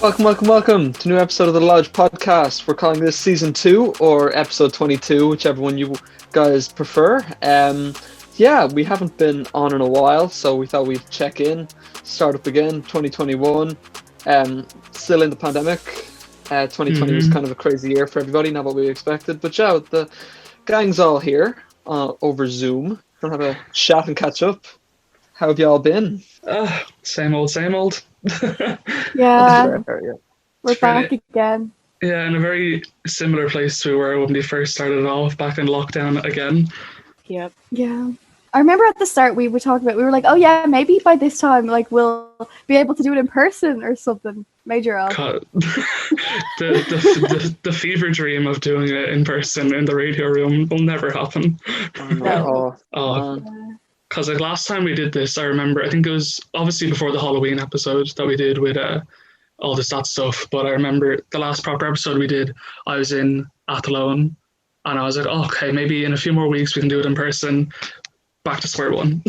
Welcome to a new episode of the Lodge Podcast. We're calling this Season 2 or Episode 22, whichever one you guys prefer. We haven't been on in a while, so we thought we'd check in, start up again, 2021. Still in the pandemic. 2020 was kind of a crazy year for everybody, not what we expected. But yeah, the gang's all here over Zoom. We're going to have a chat and catch up. How have you all been? Same old. Yeah, we're back again. Yeah, in a very similar place to where when we first started off, back in lockdown again. Yep. Yeah. I remember at the start we were like, oh yeah, maybe by this time, like, we'll be able to do it in person or something. Major up. The fever dream of doing it in person in the radio room will never happen. Because like last time we did this, I remember, I think it was obviously before the Halloween episode that we did with all this that stuff. But I remember the last proper episode we did, I was in Athlone, and I was like, oh, okay, maybe in a few more weeks we can do it in person. Back to square one.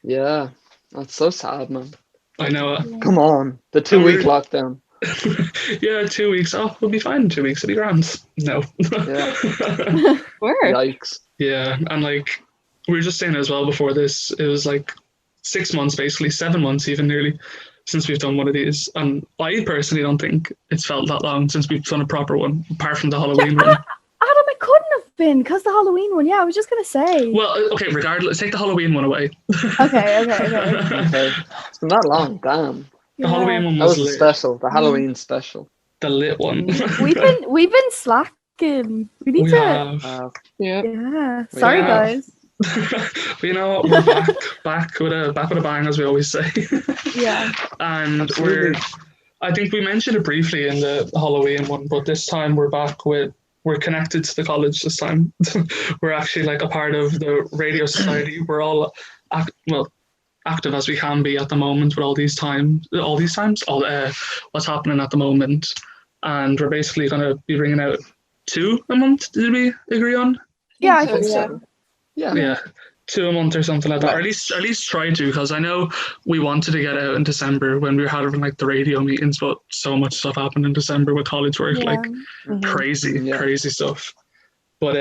Yeah, that's so sad, man. I know. Come on, the 2-week lockdown. Yeah, 2 weeks. Oh, we'll be fine in 2 weeks. It'll be grand. No. Yeah. Yikes. Yeah, and like we were just saying as well before this, it was like 6 months, basically 7 months even nearly, since we've done one of these. And I personally don't think it's felt that long since we've done a proper one, apart from the Halloween one. Adam, it couldn't have been, because the Halloween one, yeah, I was just going to say. Well, okay, regardless, take the Halloween one away. Okay. It's been that long, damn. The Halloween one that was lit. special, the Halloween special. The lit one. We've been slacking. We need to... Yeah. Sorry, guys. But you know what, we're back with a bang, as we always say. Yeah. And Absolutely. I think we mentioned it briefly in the Halloween one, but this time we're connected to the college this time. We're actually like a part of the radio society. We're all active as we can be at the moment with all these times, what's happening at the moment. And we're basically going to be bringing out 2 a month, did we agree on? Yeah, I think so. Yeah, 2 a month or something like that, or at least try to, because I know we wanted to get out in December when we were having like the radio meetings, but so much stuff happened in December with college work, crazy stuff. But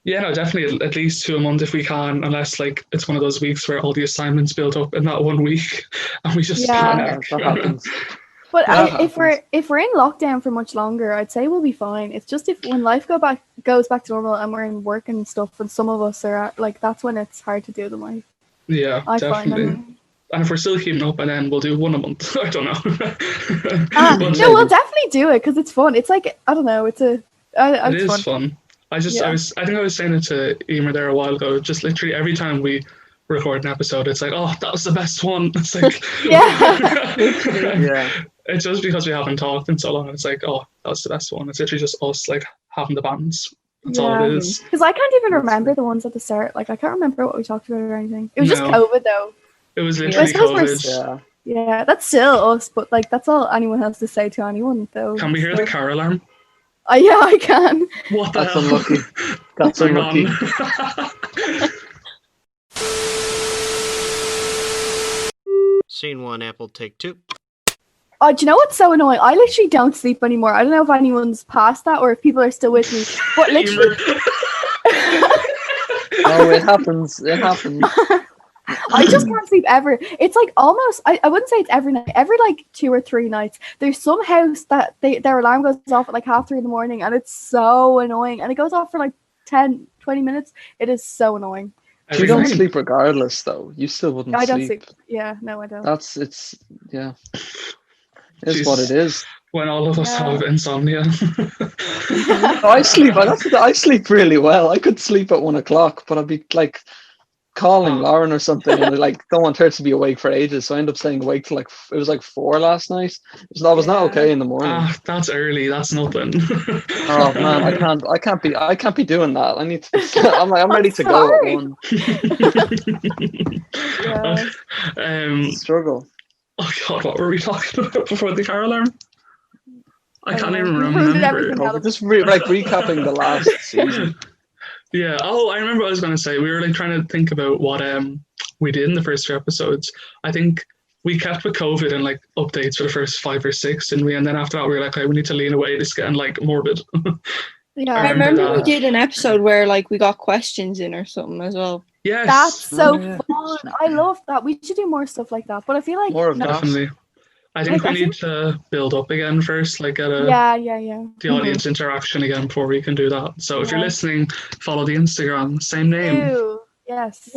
definitely at least 2 a month if we can, unless like it's one of those weeks where all the assignments build up in that 1 week and we just panic. That happens. But if we're in lockdown for much longer, I'd say we'll be fine. It's just when life goes back to normal and we're in work and stuff, and some of us are like, that's when it's hard to do them. Like, yeah, definitely. And if we're still keeping up, and then we'll do 1 a month. I don't know. No, we'll definitely do it because it's fun. It's like, I don't know. It is fun. I think I was saying it to Eimear there a while ago. Just literally every time we record an episode, it's like, oh, that was the best one. It's like, yeah. It's just because we haven't talked in so long. It's like, oh, that was the best one. It's literally just us like having the bands. That's all it is. Because I can't even remember the ones at the start. Like, I can't remember what we talked about or anything. It was just COVID, though. It was literally COVID. Yeah, that's still us, but like that's all anyone has to say to anyone, though. Can we hear the car alarm? Yeah, I can. What the hell? Unlucky. That's unlucky. Scene 1, Apple, take 2. Oh, do you know what's so annoying? I literally don't sleep anymore. I don't know if anyone's past that or if people are still with me. But literally... Oh, it happens. I just can't sleep ever. It's like almost, I wouldn't say it's every night. Every like 2 or 3 nights, there's some house that their alarm goes off at like 3:30 in the morning, and it's so annoying. And it goes off for like 10, 20 minutes. It is so annoying. You don't sleep regardless, though. You still wouldn't sleep. I don't sleep. Yeah, no, I don't. It's what it is. When all of us have insomnia. I sleep really well. I could sleep at 1 o'clock, but I'd be like calling Lauren or something, and I like don't want her to be awake for ages, so I end up staying awake till like it was like 4 last night. I was not okay in the morning. That's early. That's nothing. Oh man, I can't be doing that. I need to. I'm ready to go at 1. Struggle. Oh God, what were we talking about before the car alarm? I can't even remember. Just recapping the last season. Yeah. Oh, I remember what I was going to say. We were like trying to think about what we did in the first 2 episodes. I think we kept with COVID and like updates for the first 5 or 6, didn't we? And then after that, we were like, okay, we need to lean away. This is getting like morbid. Yeah, I remember we that. did an episode where like we got questions in or something as well. Yes, that's so yeah. fun. I love that. We should do more stuff like that. But I feel like More of that. definitely. I think Like, we I need to build up again first, like get a Yeah. the audience interaction again before we can do that. So if you're Yeah. listening, follow the Instagram, same name. Ew. Yes.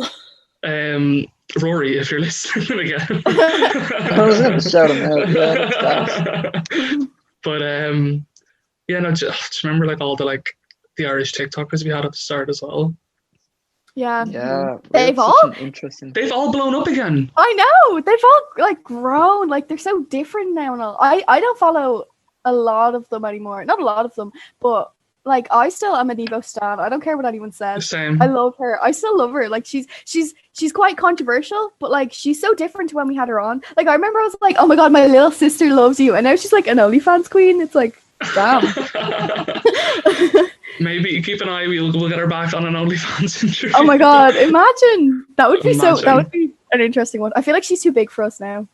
Rory, if you're listening again. I was going to shout him out. Yeah, that's gas. But yeah, no, just remember like all the Irish TikTokers we had at the start as well. Yeah. Yeah. They've we had all- such an interesting. They've all blown up again. I know. They've all like grown. Like they're so different now and all. I don't follow a lot of them anymore. Not a lot of them, but like I still am a Devo stan. I don't care what anyone says. Same. I love her. I still love her. Like she's quite controversial, but like she's so different to when we had her on. Like I remember I was like, oh my god, my little sister loves you, and now she's like an OnlyFans queen. It's like, damn. Maybe keep an eye. We'll get her back on an OnlyFans interview. Oh my god, imagine. That would be that Imagine. would be an interesting one. I feel like she's too big for us now.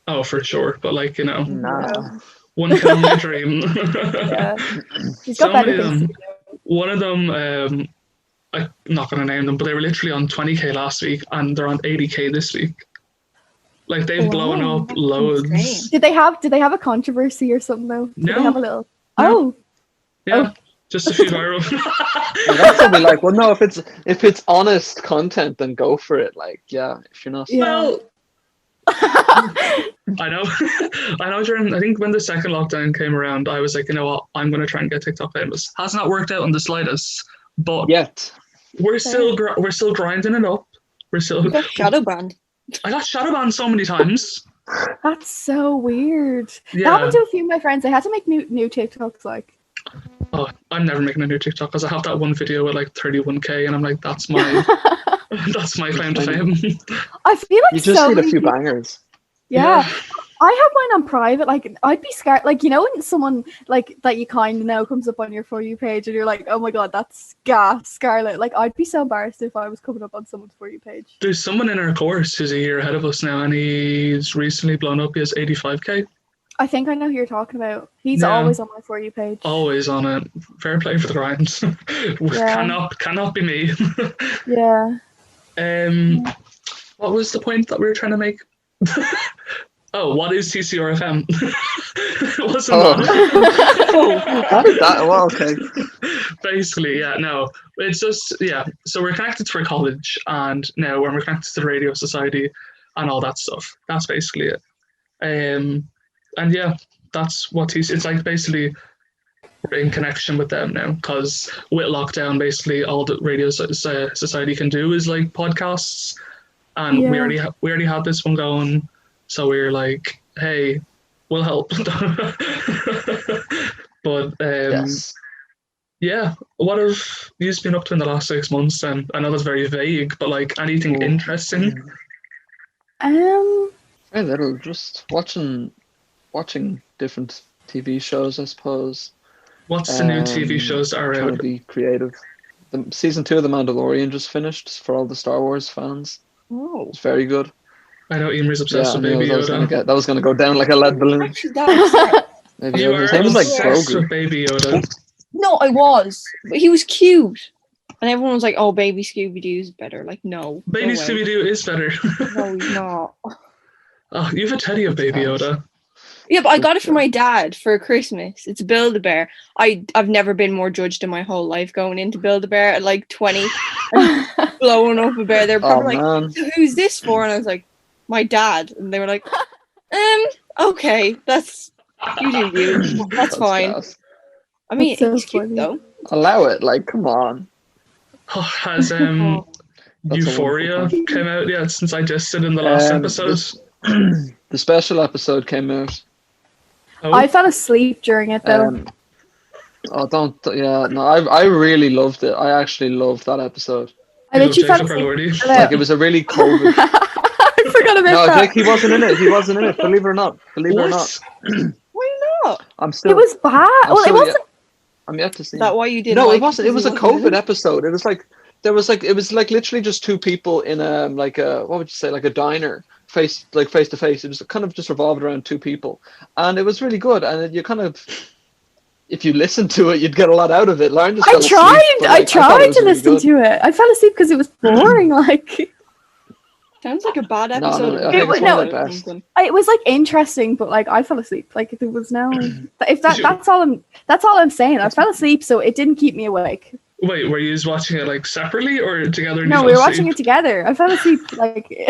Oh, for sure. But like Nah. one can only dream. Yeah. She's So got many better of things to them. do. One of them, I'm not going to name them, but they were literally on 20k last week and they're on 80k this week. Like they've blown Wow. up loads. insane. Did they have a controversy or something though? Did No. they have a little No. Oh. Yeah, just a few viral. And that's what we like. Well, no, if it's honest content, then go for it. Like, yeah, if you're not. Yeah. Well, I know. I know. I think when the second lockdown came around, I was like, you know what, I'm going to try and get TikTok famous. Has not worked out in the slightest, but Yet. we're still grinding it up. We're still. We got shadow banned. I got shadow banned so many times. That's so weird. That Yeah. happened to a few of my friends. They had to make new TikToks like. Oh, I'm never making a new TikTok because I have that one video with like 31k, and I'm like, that's my claim to fame. I feel like You just so need a many few people- bangers. Yeah. I have mine on private. Like I'd be scared. Like, you know, when someone like that you kind of know comes up on your For You page and you're like, oh my god, that's Scarlett. Like I'd be so embarrassed if I was coming up on someone's For You page. There's someone in our course who's a year ahead of us now, and he's recently blown up. He has 85k. I think I know who you're talking about. He's Yeah. always on my For You page. Always on it. Fair play for the grind. Yeah. Cannot be me. Yeah. What was the point that we were trying to make? Oh, what is TCRFM? Wasn't that it? How did that? Well, okay. Basically, yeah, no. It's just, yeah. So we're connected to our college, and now we're connected to the Radio Society and all that stuff. That's basically it. And yeah, that's what it's like. Basically, we're in connection with them now because with lockdown, basically all the Radio Society can do is like podcasts, and we Yeah. already had this one going. So we were like, hey, we'll help. But Yes. yeah, what have you been up to in the last 6 months then? I know that's very vague, but like anything interesting? Very little. Just watching different TV shows, I suppose. What's the new TV shows that are Trying to out? be creative. The season 2 of The Mandalorian just finished for all the Star Wars fans. Oh. It's very good. I know Emer's obsessed I with knew Baby Yoda. that was gonna go down like a lead balloon. Actually, that Maybe You his are name was like obsessed Grogu. with Baby Yoda. No, I was. But he was cute. And everyone was like, oh, Baby Scooby-Doo is better. Like, no. Baby no way. Scooby-Doo is better. No, he's not. Oh, you have a teddy of Baby Yoda. Yeah, but I got it for my dad for Christmas. It's Build-A-Bear. I've never been more judged in my whole life going into Build-A-Bear at like 20 and blowing up a bear. They're Oh probably like, man. so who's this for? And I was like, my dad. And they were like, okay, that's you do you. That's fine. gas. I mean, That's so it's cute funny. though. Allow it, like come on. Oh, has That's a Euphoria wonderful came out yet since I just did in the last episode? The special episode came out. Oh, I fell asleep during it though. I really loved it. I actually loved that episode. I bet you fell Jacob asleep. Elordi. Hello. Like it was a really COVID. I forgot about No, that. Jake, he wasn't in it. He wasn't in it. Believe it or not. Believe it or What? not. Why not? I'm still. It was bad. I'm Well, it still wasn't. I'm yet to see. Is that why you did? No, it wasn't. It was a COVID episode. It was like it was like literally just two people in a what would you say, like a diner face to face. It was kind of just revolved around two people, and it was really good. And you kind of, if you listen to it, you'd get a lot out of it. Lauren just I fell asleep, I tried to listen to to it. I fell asleep because it was boring. Like, Sounds like a bad No, episode. I think it's one of the best. it was like interesting, but like I fell asleep. Like there was no. If that's all I'm saying. I fell asleep, so it didn't keep me awake. Wait, were you watching it like separately or together? No, we were watching it together. I fell asleep like. Man,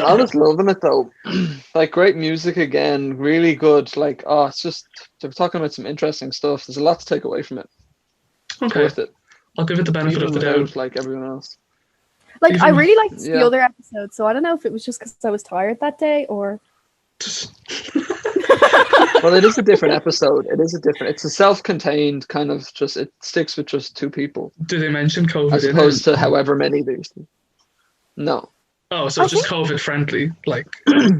I was loving it though. Like great music again, really good. Like it's just they're talking about some interesting stuff. There's a lot to take away from it. Okay, Worth it. I'll give it the benefit Even of the without, doubt. like everyone else. Like I really liked the Yeah. other episode, so I don't know if it was just because I was tired that day or. Well, it is a different episode. It's a self-contained kind of just. It sticks with just two people, Do they mention COVID as in opposed it? to however many there's. No. Oh, so it's just COVID friendly, like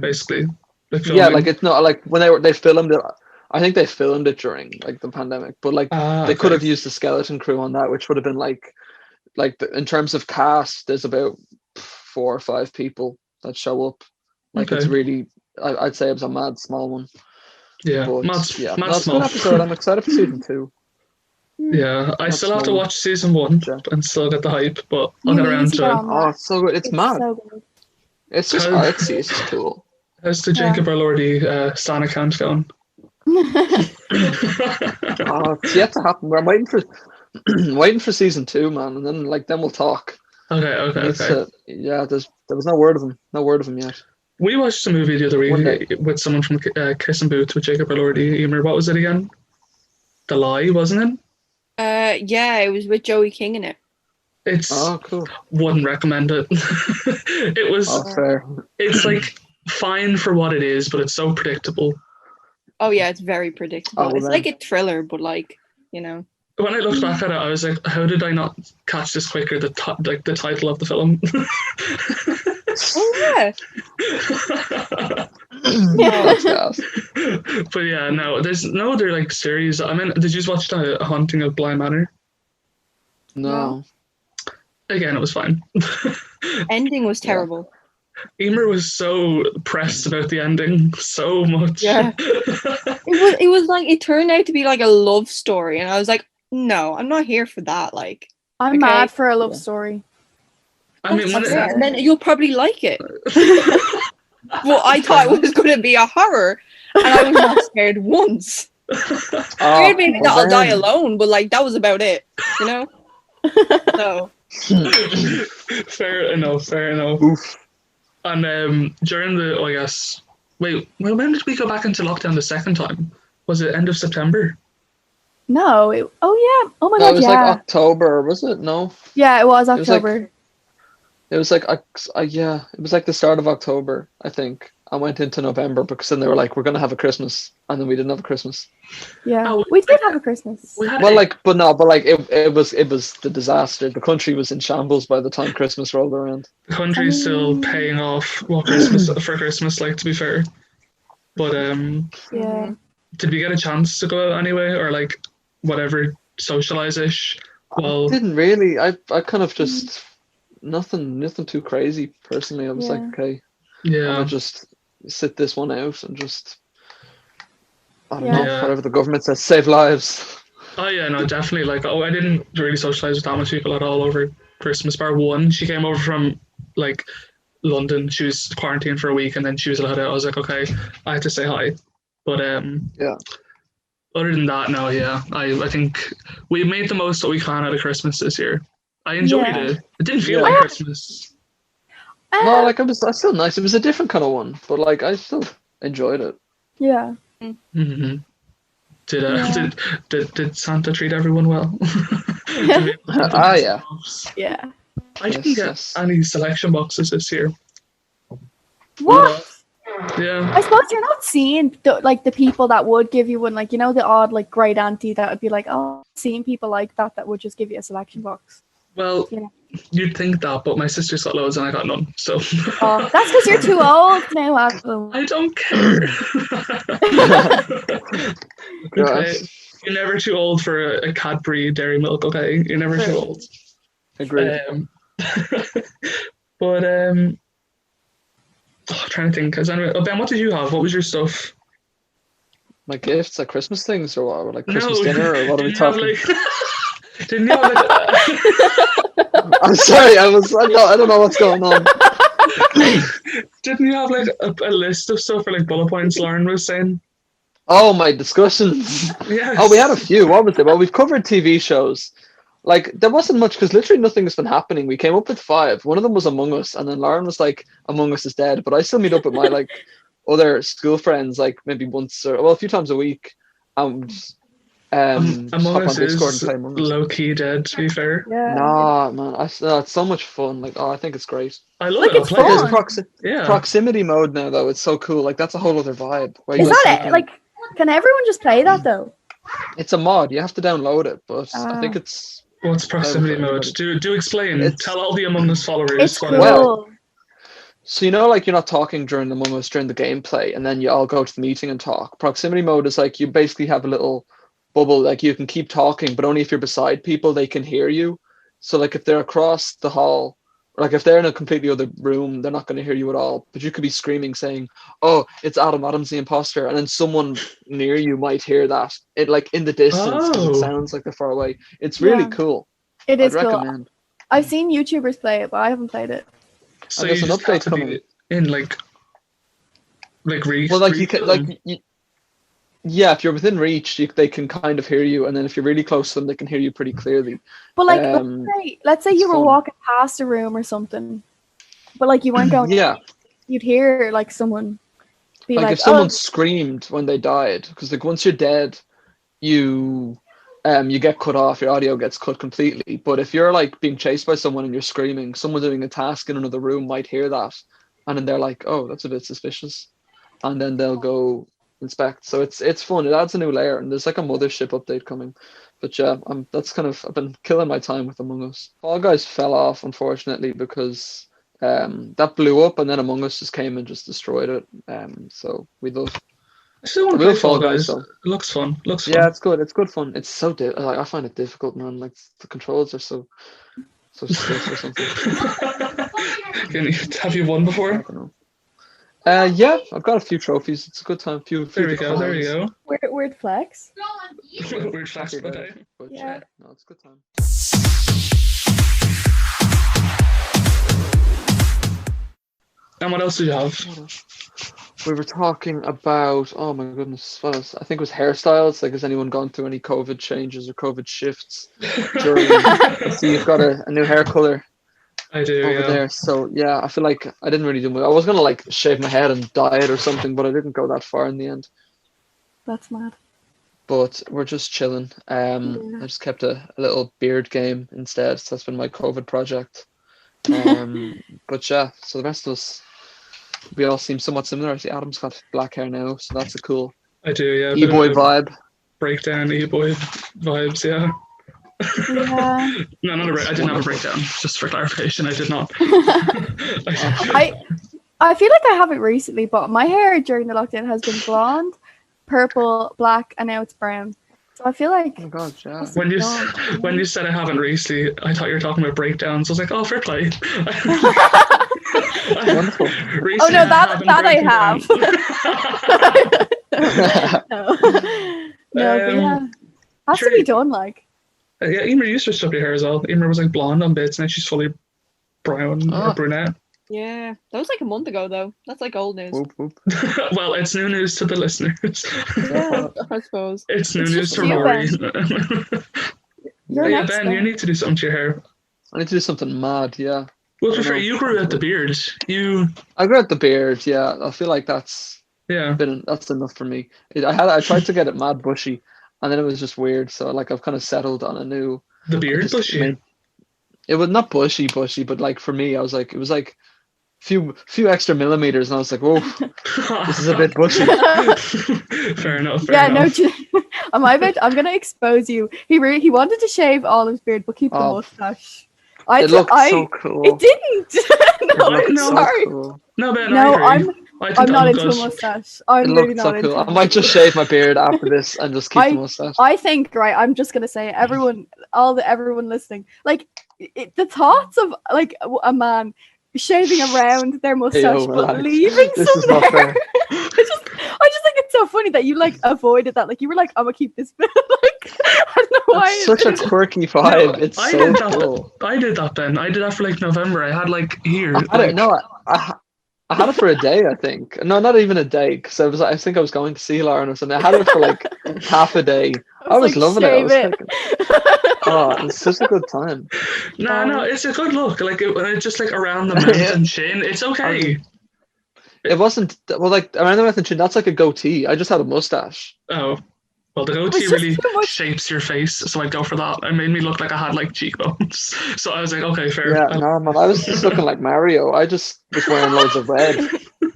basically. Like Yeah, filming. like it's not like when they filmed it. I think they filmed it during like the pandemic, but like they could okay. have used the skeleton crew on that, which would have been like in terms of cast, there's about 4 or 5 people that show up. Like it's Okay. really, I'd say it was a mad small one. Yeah, But mad no, it's a small. good episode. I'm excited for season 2. Yeah, I Mad still have to small. watch season 1 Yeah. and still get the hype, but I'll You get need around to to get it. on Oh, that. it's so good. It's mad. So good. It's just How- artsy. It's just cool. How's the Jacob Elordi Stan account going? Oh, it's yet to happen. We're waiting for season 2, man, and then we'll talk. Okay. Yeah, there was no word of him. No word of him yet. We watched a movie the other One week day. with someone from Kiss and Boots with Jacob Elordi. Eimear. What was it again? The Lie, wasn't it? Yeah, it was with Joey King in it. It's Oh, cool. wouldn't recommend it. It was. Oh, fair. It's like fine for what it is, but it's so predictable. Oh yeah, it's very predictable. Oh, It's man. like a thriller, but like, you know. When I looked back at it, I was like, "How did I not catch this quicker?" The title of the film. Oh yeah. Oh, that's gas. But yeah, no, there's no other like series. I mean, did you just watch the Haunting of Bly Manor? No. Again, it was fine. Ending was terrible. Emer was so pressed about the ending so much. Yeah. It was like it turned out to be like a love story, and I was like, no, I'm not here for that. Like, I'm Okay. mad for a love story. I mean, when that's fair. And then you'll probably like it. Well, I thought it was going to be a horror, and I was not scared once. Scared maybe that I'll die alone, but like that was about it, you know. So fair enough. Oof. And during the, I guess, when did we go back into lockdown the second time? Was it end of September? No. Oh yeah. Oh my No, it god. was Yeah. like October, was it? No. Yeah, it was was like- October. It was like it was like the start of October, I think. I went into November because then they were like, we're gonna have a Christmas, and then we didn't have a Christmas. Yeah. Oh, We did have a Christmas. We had Well, like, but it was the disaster. The country was in shambles by the time Christmas rolled around. the country's still paying off what Christmas for Christmas, like, to be fair. But Yeah. did we get a chance to go out anyway, or like whatever, socialize-ish? Well, Didn't really. I kind of just nothing too crazy personally. I was like, Yeah. okay, I'm yeah. gonna just sit this one out and just I don't Yeah. know, whatever the government says, save lives. Oh yeah, no, definitely. Like, I didn't really socialize with that much people at all over Christmas. Bar one, she came over from like London. She was quarantined for a week, and then she was allowed out. I was like, okay, I had to say hi. But Yeah. Other than that, no, yeah, I think we made the most that we can out of Christmas this year. I enjoyed Yeah. it. It didn't feel Yeah. like Christmas. No, like it was still nice. It was a different kind of one, but like I still enjoyed it. Yeah. Mm-hmm. Yeah. Did Santa treat everyone well? Did we- Yeah. Yeah. I didn't Yes, get yes. any selection boxes this year. What? Yeah. I suppose you're not seeing the people that would give you one, like, you know, the odd like great auntie that would be like, oh, seeing people like that would just give you a selection box. Well, Yeah. you'd think that, but my sister's got loads and I got none. So Oh, that's because you're too old now, Adam. I don't care. Okay. Yes. You're never too old for a Cadbury dairy milk, okay? You're never too old. Agreed. But I'm trying to think. Because anyway, Ben, what did you have? What was your stuff? My gifts, like Christmas things, or what? Or like Christmas No, dinner, or what are we didn't you have, talking? Didn't you have like? I'm sorry, I don't know what's going on. Didn't you have like a list of stuff or like bullet points Lauren was saying? Oh, my discussions. Yes. Oh, we had a few. What was it? Well, we've covered TV shows. Like, there wasn't much because literally nothing has been happening. We came up with 5. One of them was Among Us, and then Lauren was like, Among Us is dead. But I still meet up with my like other school friends, like maybe once or a few times a week. And Among hop Us on Discord is and play Among Us. low key dead. To be fair, Yeah. Nah, man, it's so much fun. Like, I think it's great. I love Like, it. I'll it's play fun. There's it. Yeah. proximity mode now, though. It's so cool. Like, that's a whole other vibe. Where Is you that can- it? Like, can everyone just play that though? It's a mod. You have to download it, but I think Ah. it's. What's proximity Everybody. mode? Do explain. It's- Tell all the Among Us followers. It's what cool. it is. Well, So, like, you're not talking during Among Us during the gameplay, and then you all go to the meeting and talk. Proximity mode is like you basically have a little bubble, like you can keep talking, but only if you're beside people, they can hear you. So, like, if they're across the hall, or like if they're in a completely other room, they're not going to hear you at all. But you could be screaming, saying, "Oh, it's Adam! Adam's the imposter!" And then someone near you might hear that. It like in the distance because Oh. it sounds like they're far away. It's really Yeah. cool. It is I'd cool. recommend. I've seen YouTubers play it, but I haven't played it. So And there's you an just have update to be coming. in like reach. Well, like you can yeah, if you're within reach, they can kind of hear you, and then if you're really close to them, they can hear you pretty clearly. But like, let's say it's you were fun. walking past a room or something, but like you weren't going. Yeah, You'd hear like someone be like like, if someone "Oh, screamed when they died, because like once you're dead, you get cut off, your audio gets cut completely. But if you're like being chased by someone and you're screaming, someone doing a task in another room might hear that, and then they're like, "Oh, that's a bit suspicious," and then they'll go inspect. So it's fun. It adds a new layer, and there's like a mothership update coming. But yeah, I've been killing my time with Among Us. Fall Guys fell off unfortunately because that blew up, and then Among Us just came and just destroyed it. So we love. I still want to Real play Fall Fall Guys, Guys. though. It looks fun. Looks fun. Yeah, it's good. It's good fun. It's so like I find it difficult, man. Like the controls are so stiff or something. Have you won I before? don't know. Yeah, I've got a few trophies. It's a good time. Few There we go. There we declines. go. weird flex." Weird flash of the day. But Yeah. no, it's a good time. And what else did you have? We were talking about, oh my goodness, what else? I think it was hairstyles. Like, has anyone gone through any COVID changes or COVID shifts during? I see you've got a new hair color I do. over Yeah. there. So yeah, I feel like I didn't really do much. I was gonna like shave my head and dye it or something, but I didn't go that far in the end. That's mad. But we're just chilling. Yeah. I just kept a little beard game instead. So that's been my COVID project. But yeah, so the rest of us, we all seem somewhat similar. I see Adam's got black hair now, so that's a cool I do. Yeah. a bit e-boy of a vibe. Breakdown e-boy vibes. Yeah. Yeah. No, not a break. I didn't have a breakdown. Just for clarification, I did not. I feel like I have it recently, but my hair during the lockdown has been blonde, purple, black, and now it's brown. So I feel like Oh my god, yeah. When you blonde, when you said I haven't recently, I thought you were talking about breakdowns. I was like, oh, fair play. Wonderful. Oh no, that I have. No, but yeah, has to be done. Like, Yeah, Eimear used to switch up your hair as well. Eimear was like blonde on bits, and now she's fully brown Ah. or brunette. Yeah, that was like a month ago though. That's like old news. Whoop, whoop. Well, it's new news to the listeners. Yeah, I suppose. It's new It's news just to you, Rory. you're Yeah, next. Ben, then. you need to do something to your hair. I need to do something mad, yeah. Well, to I be fair, know. you grew out the beard. You, I grew out the beard, yeah. I feel like that's yeah. that's enough for me. I tried to get it mad bushy, and then it was just weird. So like I've kind of settled on a new. The I beard just bushy. made- It was not bushy, but like for me, I was like, it was like few extra millimeters, and I was like, whoa, this is a bit bushy. Fair enough. Yeah, no, enough. I'm gonna expose you. He wanted to shave all his beard, but keep the Oh. mustache. It looked so cool. It didn't. No, It looked I'm no. so sorry. cool. No, Ben, No, I agree. I think I'm that not look into a good. mustache. It I'm really looked not so into cool. it. I might just shave my beard after this and just keep the mustache. I think, right, I'm just gonna say, everyone listening, like the thoughts of like a man shaving around their mustache but relax. leaving This some is not there. fair. I just think it's so funny that you like avoided that. Like you were like, I'm gonna keep this bit. Like I don't know why. It's such a quirky vibe. It's I so did that. cool. I did that, Ben. I did that for like November. I had like here. I had it, no, I had it for a day, I think. No, not even a day, because I think I was going to see Lauren or something. I had it for like half a day. I was like, loving it. I was shave thinking, oh, it's such a good time. No, it's a good look. Like it just like around the mouth and chin. It's okay. It wasn't well, like around the mouth and chin. That's like a goatee. I just had a mustache. Oh, well, the goatee really shapes your face, so I'd go for that. It made me look like I had like cheekbones. So I was like, okay, fair. Yeah, no, man, I was just looking like Mario. I just was wearing loads of red, and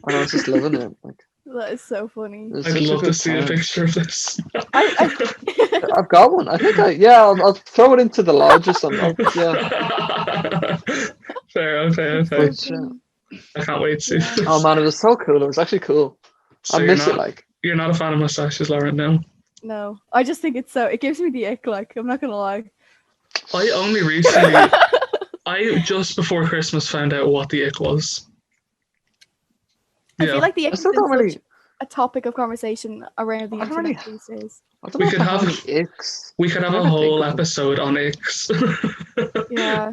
I was just living it. Like, that is so funny. I'd love to see a picture of this. I've got one. I think I'll throw it into the lodge or something. Yeah. Fair, okay. But, I can't wait to see this. oh man, it was so cool. It was actually cool. So I miss it. Like, you're not a fan of mustaches, Lauren, no? No, I just think it gives me the ick. Like I'm not gonna lie. I only recently, I just before Christmas found out what the ick was. I feel like the ick is really a topic of conversation around the internet these days. We could have icks. We could have a whole episode on icks. Yeah.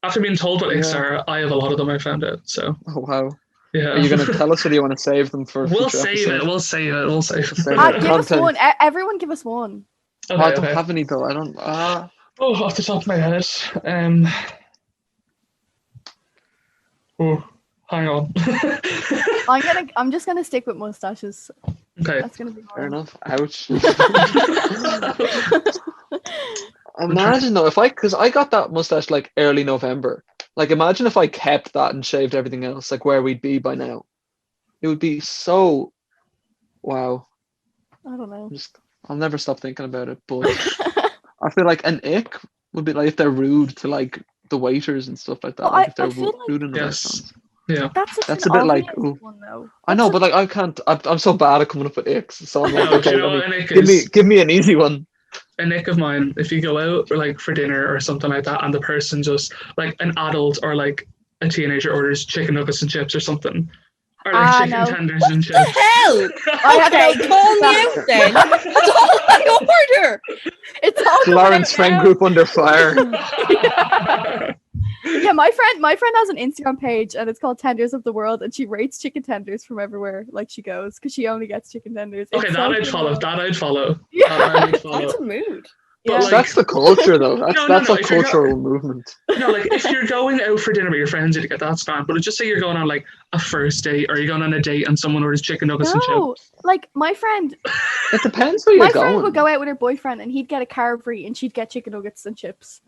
After being told what icks are, I have a lot of them I found out. So. Oh wow. Yeah. Are you going to tell us, or do you want to save them for? We'll save it. We'll save it. Give us one. Everyone, give us one. Okay, I don't have any though. I don't. Oh, off the top of my head. Oh, hang on. I'm just gonna stick with mustaches. Okay. That's gonna be fair enough. Ouch. Imagine though, because I got that mustache like early November. Like, imagine if I kept that and shaved everything else, like where we'd be by now. It would be so. Wow. I don't know. I'll never stop thinking about it, but I feel like an ick would be like if they're rude to like the waiters and stuff like that. Well, like if they're I feel rude like, in the restaurants. Yeah. That's a bit like. one, though. I know, but like I can't. I'm so bad at coming up with icks. So I'm like, No, okay, you know what an ick give me an easy one. A nick of mine, if you go out like for dinner or something like that, and the person just like an adult or like a teenager orders chicken nuggets and chips or something, or like chicken tenders and chips. What the hell? Okay, call me out then. That's all I order. It's all Lauren's friend group under fire. Yeah, my friend has an Instagram page and it's called Tenders of the World, and she rates chicken tenders from everywhere like she goes because she only gets chicken tenders. Okay, it's I'd follow. That I'd follow. Yeah. That's a mood. Yeah. Like, that's the culture, though. That's a cultural movement. No, like if you're going out for dinner with your friends, you get that's fine. But just say you're going on like a first date, or you're going on a date and someone orders chicken nuggets and chips. Like my friend. It depends where you're going. My friend would go out with her boyfriend, and he'd get a carb free, and she'd get chicken nuggets and chips.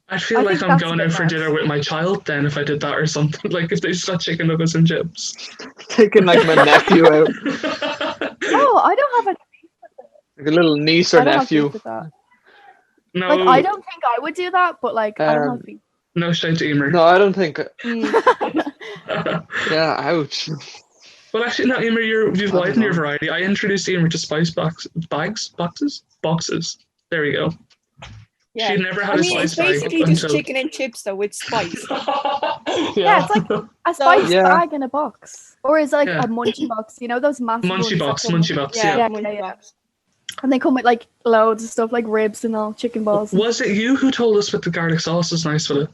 I feel like I'm going out for dinner with my child then if I did that or something. Like if they just got chicken nuggets and chips. Taking like my nephew out. Oh, I don't have like a little niece or nephew. No. Like I don't think I would do that, but like I don't have people. No shade to Eimear. No, I don't think. Yeah, ouch. Well, actually, no, Eimear, you've widened your variety. I introduced Eimear to spice boxes. There we go. Yeah. She never had a spice bag. It's basically just chicken and chips though with spice. Yeah, it's like a spice bag in a box, or is it like a munchie box? You know those massive munchie box. Yeah. And they come with like loads of stuff like ribs and all, chicken balls. Was it you who told us with the garlic sauce is nice with it?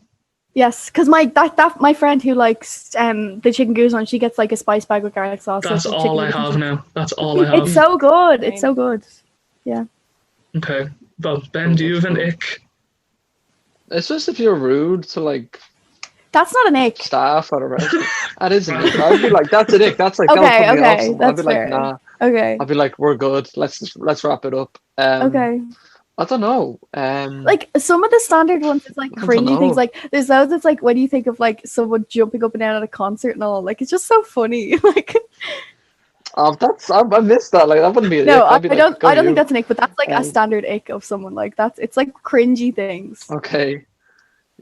Yes, because my friend who likes the chicken goose one, she gets like a spice bag with garlic sauce. That's all I have now. That's all I have. It's so good. It's so good. Yeah. Okay. Well, Ben, do you have an ick? It's just if you're rude to like. That's not an ick. Staff at a restaurant. That is an ick. I'd be like, that's an ick. That's like, okay. That's I'd be fair. like, nah. Okay. I'd be like, we're good. Let's wrap it up. Okay. I don't know. Like some of the standard ones, it's like cringy things. Like there's those that's like when you think of like someone jumping up and down at a concert and all. Like it's just so funny. Like. Oh, I missed that. Like that wouldn't be an no, ick. I don't think that's an ick, but that's like a standard ick of someone. Like it's like cringy things. Okay.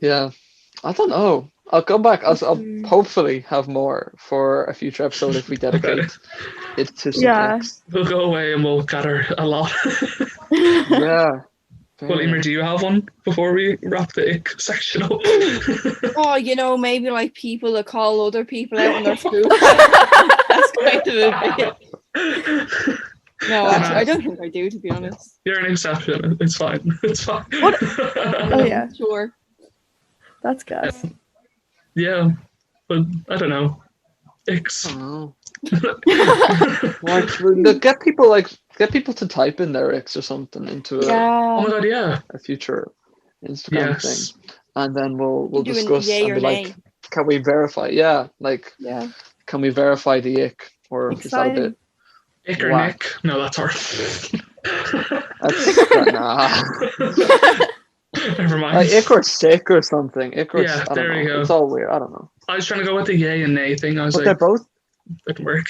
Yeah. I don't know. I'll come back. I'll hopefully have more for a future episode if we dedicate it to some icks. We'll go away and we'll gather a lot. Yeah. Well, Eimear, do you have one before we wrap the ick section up? Oh, maybe like people that call other people out on their food. That's kind of a bit. No, actually, I don't think I do, to be honest. You're an exception. It's fine. It's fine. Oh yeah, Sure. that's good. Yeah, but I don't know. Icks. Oh. Get people to type in their icks or something into Oh Yeah. my god, yeah. a future Instagram Yes. thing, and then we'll Do an discuss yay and or be like, nay. can we verify? Yeah, like, Yeah. can we verify the ick, or is that a Exciting. bit? Ick or Whack. Nick? No, that's hard. Nah. Never mind. Like ick or sick or something. Ick or Yeah, I don't there know. you go. It's all weird. I don't know. I was trying to go with the yay and nay thing. I was But they're like, both. it didn't work.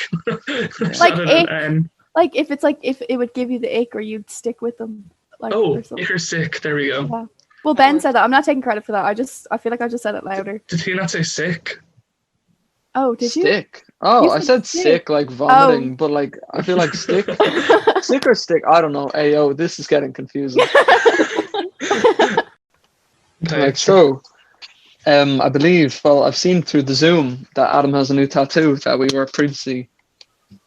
Like Other ick. than N. Like if it would give you the ick, or you'd stick with them. Like, Oh, or something. ick or sick. There we go. Yeah. Well, Ben said that. I'm not taking credit for that. I feel like I just said it louder. Did he not say sick? Oh, did you? Stick. Oh, You I said said sick, like vomiting, but like I feel like stick. Sick or stick? I don't know. Ayo, this is getting confusing. Okay. Like so, I believe. Well, I've seen through the Zoom that Adam has a new tattoo that we were previously.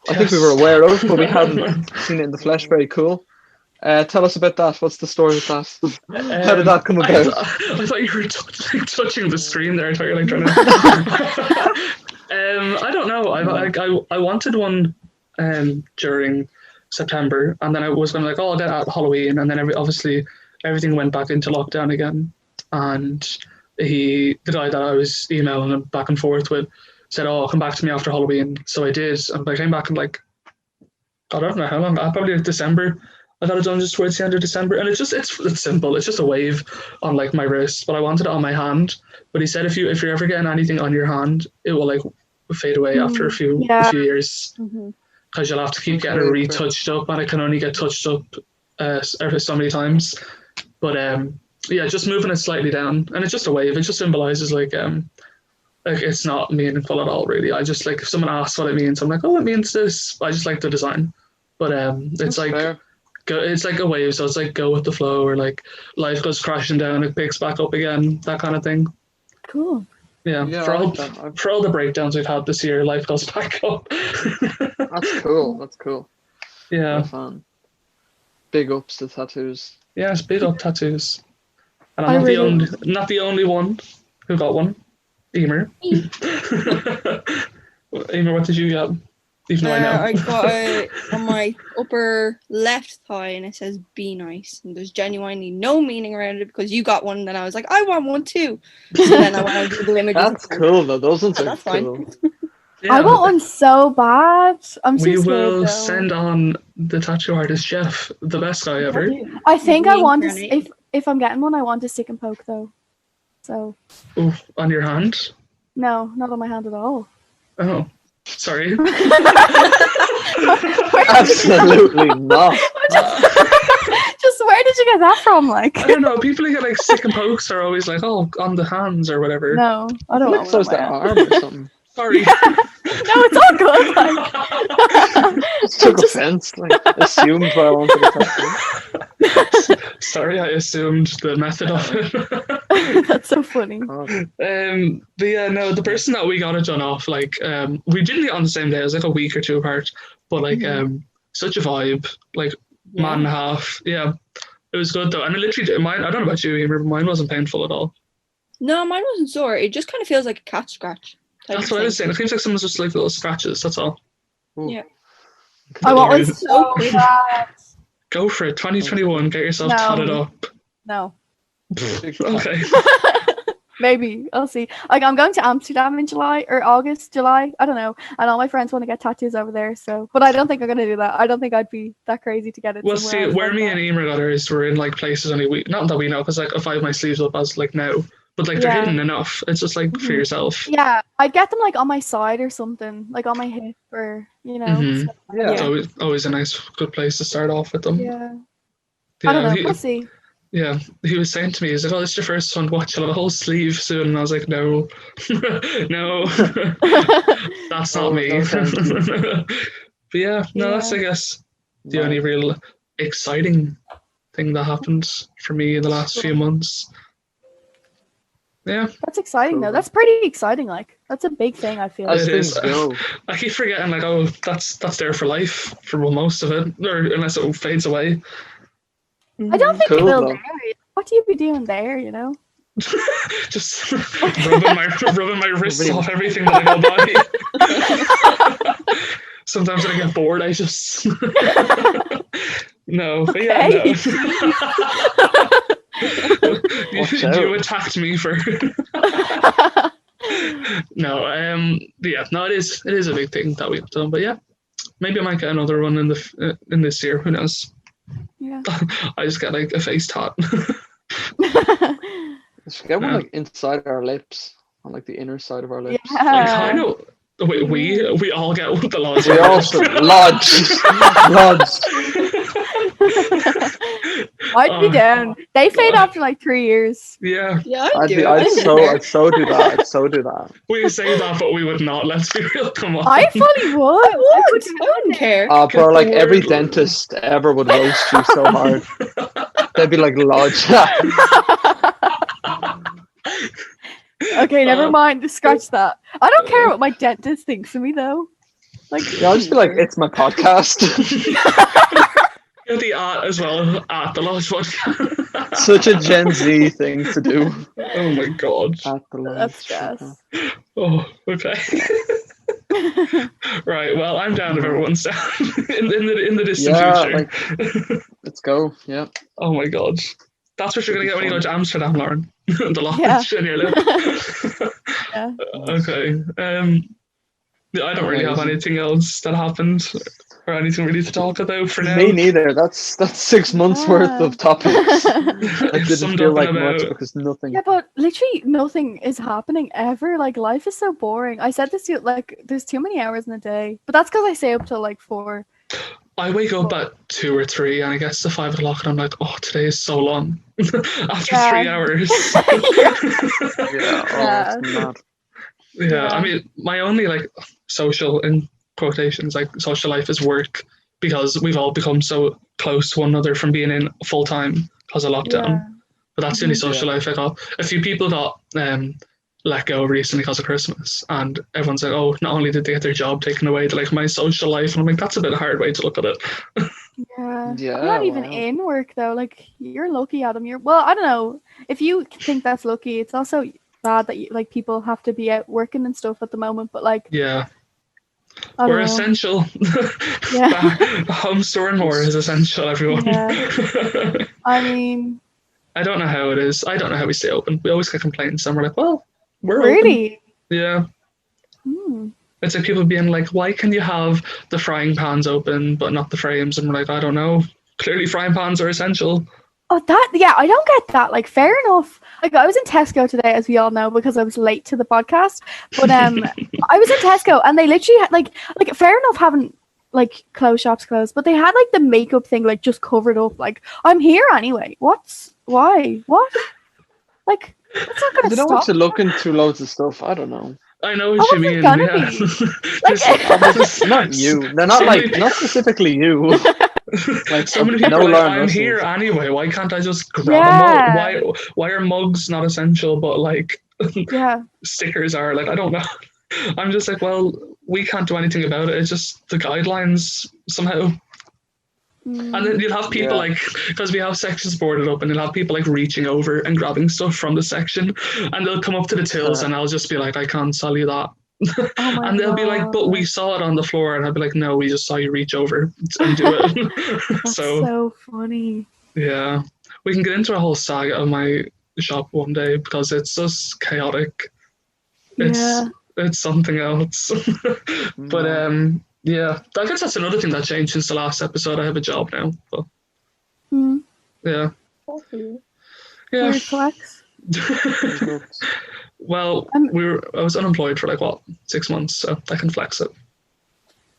I think we were aware of, but we hadn't seen it in the flesh. Very cool. Tell us about that. What's the story with that? How did that come about? I thought you were touching the screen there. I thought you were like trying to. I don't know. I wanted one during September, and then I was going to like, I'll get it at Halloween, and then obviously everything went back into lockdown again, and the guy that I was emailing him back and forth with said, "Oh, come back to me after Halloween." So I did, and I came back and like, God, I don't know how long. Probably like December. I got it done just towards the end of December, and it's simple. It's just a wave on like my wrist, but I wanted it on my hand. But he said if you're ever getting anything on your hand, it will like fade away after a few years, because you'll have to keep getting it retouched up, and it can only get touched up every so many times. But yeah, just moving it slightly down, and it's just a wave. It just symbolizes like it's not meaningful at all, really. I just like if someone asks what it means, I'm like, oh, it means this. I just like the design, but it's That's like. fair. It's like a wave, so it's like go with the flow, or like life goes crashing down, it picks back up again, that kind of thing. Cool. Yeah, Yeah, for I all like that. for all the breakdowns we've had this year, life goes back up. That's cool. That's cool. Yeah, I'm a fan. Big ups to tattoos. yeah, it's big up tattoos, and I'm not the only one who got one. Eimear. Eimear, what did you get? Even though I know. I got it on my upper left thigh, and it says "Be nice," and there's genuinely no meaning around it because you got one, and then I was like, I want one too. So then I went on Google Images. That's cool though. Those ones are That's fine. cool. Yeah, I want one so bad. I'm too we scared, will though. send on the tattoo artist Jeff, the best guy ever. I think I Ben want to. Kearney. If I'm getting one, I want to stick and poke though. So Oof, on your hand. no, not on my hand at all. Oh, sorry. Absolutely not. Just where did you get that from? Like, I don't know. People who get like stick and pokes are always like, oh, on the hands or whatever. no, I don't Like want close one to on my arm or something. Sorry. No, it's all good. Like, Just took offense. Like assumed what I wanted to talk Sorry, I assumed the method of it. that's so funny. to. But yeah, no, the person that we got it done off, like, we didn't get on the same day. It was like a week or two apart. But like, such a vibe, like man and a half. Yeah, it was good though. And it literally, mine. I don't know about you, Eimear, but mine wasn't painful at all. No, mine wasn't sore. It just kind of feels like a cat scratch. That's what I was saying. It seems like someone's just like little scratches. That's all. Ooh. Yeah. I want one Sorry. so bad. Go for it. 2021. Get yourself No. tatted up. No, Okay. maybe I'll see. Like, I'm going to Amsterdam in July or August, July. I don't know. And all my friends want to get tattoos over there. So, but I don't think I'm gonna do that. I don't think I'd be that crazy to get it. Well, somewhere see, else where like me that. and Eimear got ours, we're in like places only not that we know, because like if I have my sleeves up as like now, but like they're Yeah. hidden enough. It's just like for Mhm. yourself. Yeah, I'd get them like on my side or something, like on my hip or Mhm. So, Yeah. It's always a nice, good place to start off with them. yeah. I don't know. We'll see. He was saying to me, he's like, "Oh, this is your first one. Watch, you'll have a whole sleeve soon." And I was like, "No, no, that's not Oh, me." no, thank But yeah, no, that's I guess the only real exciting thing that happened for me in the last few months. Yeah. That's exciting though. That's pretty exciting. Like that's a big thing. I feel. As It things is. go. I keep forgetting, like, oh, that's there for life for most of it, or unless it fades away. I don't think Cool, it will though. there. What do you be doing there? You know. Just rubbing my wrists off everything that I go by. Sometimes when I get bored, I just no, but yeah, no. You attacked me for no. Yeah, no. It is a big thing that we've done, but yeah, maybe I might get another one in this year. Who knows? Yeah. I just get like a face tat. Let's get one like inside our lips, on like the inner side of our lips. Yeah. Like, I know. Wait, we all get the Lodge. We also Lodge. I'd be down. They fade after like 3 years. Yeah. Yeah, I'd so do that. We say that, but we would not. Let's be real. Come on. I fully would. I wouldn't care. Bro, like every dentist ever would roast you so hard. They'd be like, Lodge. Okay, never mind. Scratch that. I don't care what my dentist thinks of me though. Like, Yeah, I'll just be like, it's my podcast. The art as well at the Lodge podcast. Such a Gen Z thing to do. Oh my god. At the Lodge. that's gas. Oh, okay. Right. Well, I'm down if everyone's down in the distant future. Like, let's go. Yeah. Oh my god. That's what you're gonna get when you go to Amsterdam, Lauren. The Lodge Yeah. in your lip. Yeah. Okay. I don't really have anything else that happened or anything really to talk about for now. Me neither. That's 6 months worth of topics. It didn't Summed feel up like in much about- because nothing. Yeah, but literally nothing is happening ever. Like life is so boring. I said this to you, like there's too many hours in a day. But that's because I stay up till like 4. I wake up at 2 or 3 and it gets to 5 o'clock and I'm like, oh, today is so long. After 3 hours. Yeah, it's mad. Yeah, I mean, my only like social, in quotations, like social life is work because we've all become so close to one another from being in full time because of lockdown. Yeah. But that's the only social life I got. A few people got let go recently because of Christmas, and everyone's like, oh, not only did they get their job taken away, they're like my social life, and I'm like, that's a bit hard way to look at it. Yeah. Yeah, I'm not even wow. in work though. Like you're lucky, Adam. Well, I don't know. If you think that's lucky, it's also bad that like people have to be out working and stuff at the moment. But like, Yeah. I don't We're know. essential. Yeah. Home store and more is essential, everyone. Yeah. I mean, I don't know how it is. I don't know how we stay open. We always get complaints and we're like, well, we're really? open. Yeah. Hmm. It's like people being like, why can you have the frying pans open but not the frames? And we're like, I don't know. Clearly frying pans are essential. Oh, yeah, I don't get that. Like, fair enough. Like, I was in Tesco today, as we all know, because I was late to the podcast. But I was in Tesco, and they literally had like fair enough having like shops closed, but they had like the makeup thing like just covered up. Like, I'm here anyway. Why? What? Like, that's not gonna They don't stop. want to look into loads of stuff. I don't know. I know what you mean. gonna Yeah. be. Not you. They're not like, not specifically you. Like So many no people are like, Lauren I'm Russells. here anyway. Why can't I just grab Yeah. a mug? Why are mugs not essential? But like Yeah. stickers are, like, I don't know. I'm just like, well, we can't do anything about it. It's just the guidelines somehow. And then you'll have people like, because we have sections boarded up, and you'll have people like reaching over and grabbing stuff from the section, and they'll come up to the tills, and I'll just be like, I can't sell you that. Oh my And they'll be like, but we saw it on the floor, and I'll be like, no, we just saw you reach over and do it. That's so funny. Yeah, we can get into a whole saga of my shop one day because it's just chaotic. It's something else. But yeah, I guess that's another thing that changed since the last episode. I have a job now. But yeah. Yeah. Weird flex. Well, I was unemployed for like 6 months, so I can flex it.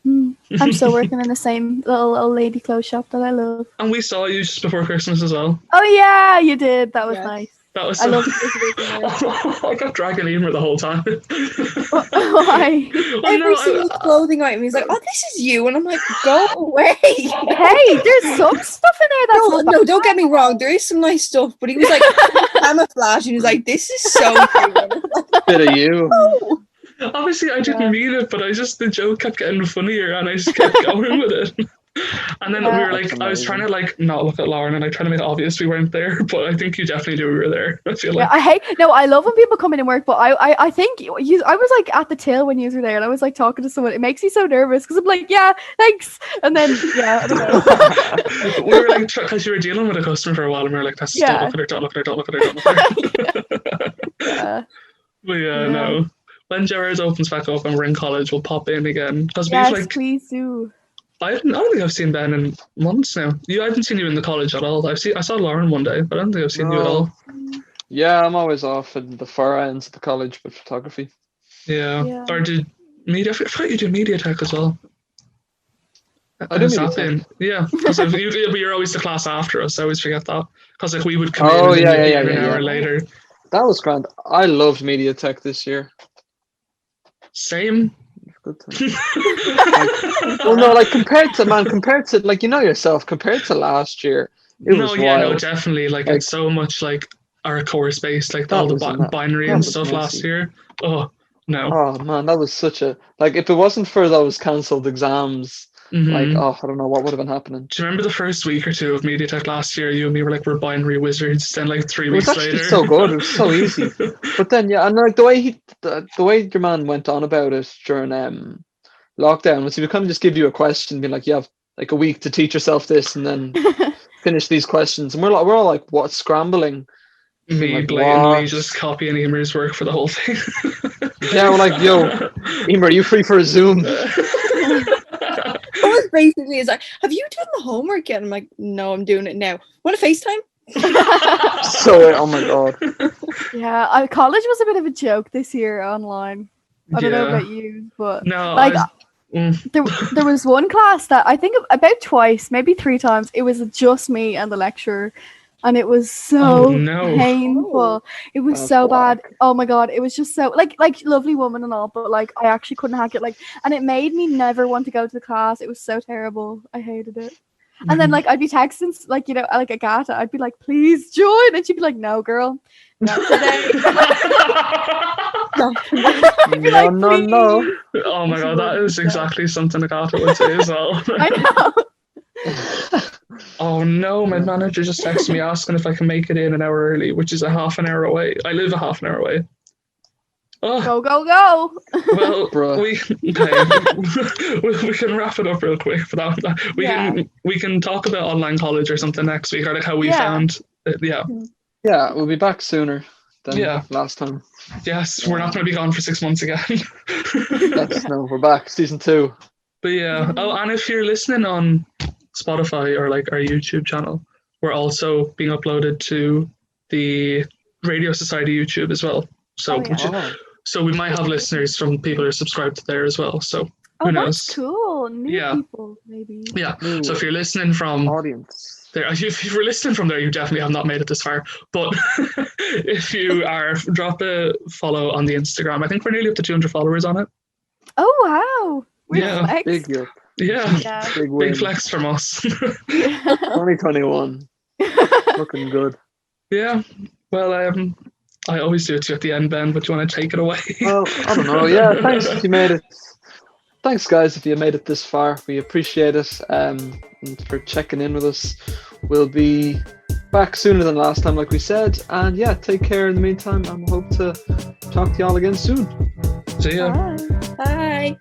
I'm still working in the same little old lady clothes shop that I love. And we saw you just before Christmas as well. Oh yeah, you did. That was nice. That was I so... love this. I kept dragging Eimear the whole time. Why? Every single clothing item, he's like, "Oh, this is you," and I'm like, "Go away." Hey, there's some stuff in there that's No, don't get me wrong. There is some nice stuff, but he was like camouflage, and he was like, "This is so cute." Bit of you. Oh. Obviously, I didn't mean it, but the joke kept getting funnier, and I just kept going with it. And then we were like, I was trying to like not look at Lauren, and I tried to make it obvious we weren't there, but I think you definitely knew we were there. I feel like. Yeah, I love when people come in and work, but I think I was like at the till when you were there, and I was like talking to someone. It makes me so nervous because I'm like, yeah, thanks, and then I don't know. We were like, because you were dealing with a customer for a while, and we were like, don't look at her. Yeah. But no. When Gerard's opens back up and we're in college, we'll pop in again. Because please do. I don't think I've seen Ben in months now. I haven't seen you in the college at all. I saw Lauren one day, but I don't think I've seen you at all. Yeah, I'm always off in the far ends of the college with photography. Yeah. Or did media? I thought you do media tech as well. I do media tech. Yeah, because you're always the class after us. I always forget that because like we would come in an hour later. That was grand. I loved media tech this year. Same. Good time. compared to like yourself, compared to last year, it was wild. No, definitely. Like it's so much like our course based, like all the binary and stuff last year. Oh no. Oh man, that was such a if it wasn't for those cancelled exams. I don't know what would have been happening. Do you remember the first week or two of MediaTech last year? You and me were like, we're binary wizards. Then like 3 weeks later, it was so good. It was so easy. But then and like the way your man went on about it during lockdown was he would kind of just give you a question, be like, you have like a week to teach yourself this, and then finish these questions. And we're all like, what, scrambling? Me blatantly just copying Eimear's work for the whole thing. Yeah, we're like, yo, Eimear, are you free for a Zoom? Basically, it's like, have you done the homework yet? I'm like, no, I'm doing it now. Want to FaceTime? Oh my god. Yeah, college was a bit of a joke this year online. I don't know about you, but there was one class that I think about twice, maybe 3 times. It was just me and the lecturer. And it was so painful. It was so bad. Oh my god, it was just so like lovely woman and all, but like I actually couldn't hack it. And it made me never want to go to the class. It was so terrible. I hated it. And then like I'd be texting like Agatha. I'd be like, please join, and she'd be like, no, girl, not today. No. Oh my god, that is exactly something Agatha would say as well. I know. Oh no, my manager just texted me asking if I can make it in an hour early, which is a half an hour away. I live a half an hour away. Oh. Go. Well, we can wrap it up real quick for that. We can talk about online college or something next week, or like how we found it. Yeah, we'll be back sooner than last time. Yes, we're not going to be gone for 6 months again. We're back, season 2. But yeah, and if you're listening on Spotify or like our YouTube channel, we're also being uploaded to the Radio Society YouTube as well. So so we might have listeners from people who are subscribed there as well. So who knows? That's cool. New people, maybe. Yeah. So if you're listening from audience there, if you're listening from there, you definitely have not made it this far. But if you are, drop a follow on the Instagram. I think we're nearly up to 200 followers on it. Oh wow! Flex. Big year. Yeah. Big flex from us. 2021. Looking good. Yeah. Well, I always do it to you at the end, Ben, but do you want to take it away? Well, I don't know. Yeah, thanks if you made it. Thanks, guys, if you made it this far. We appreciate it and for checking in with us. We'll be back sooner than last time, like we said. And yeah, take care in the meantime, and hope to talk to y'all again soon. See ya. Bye.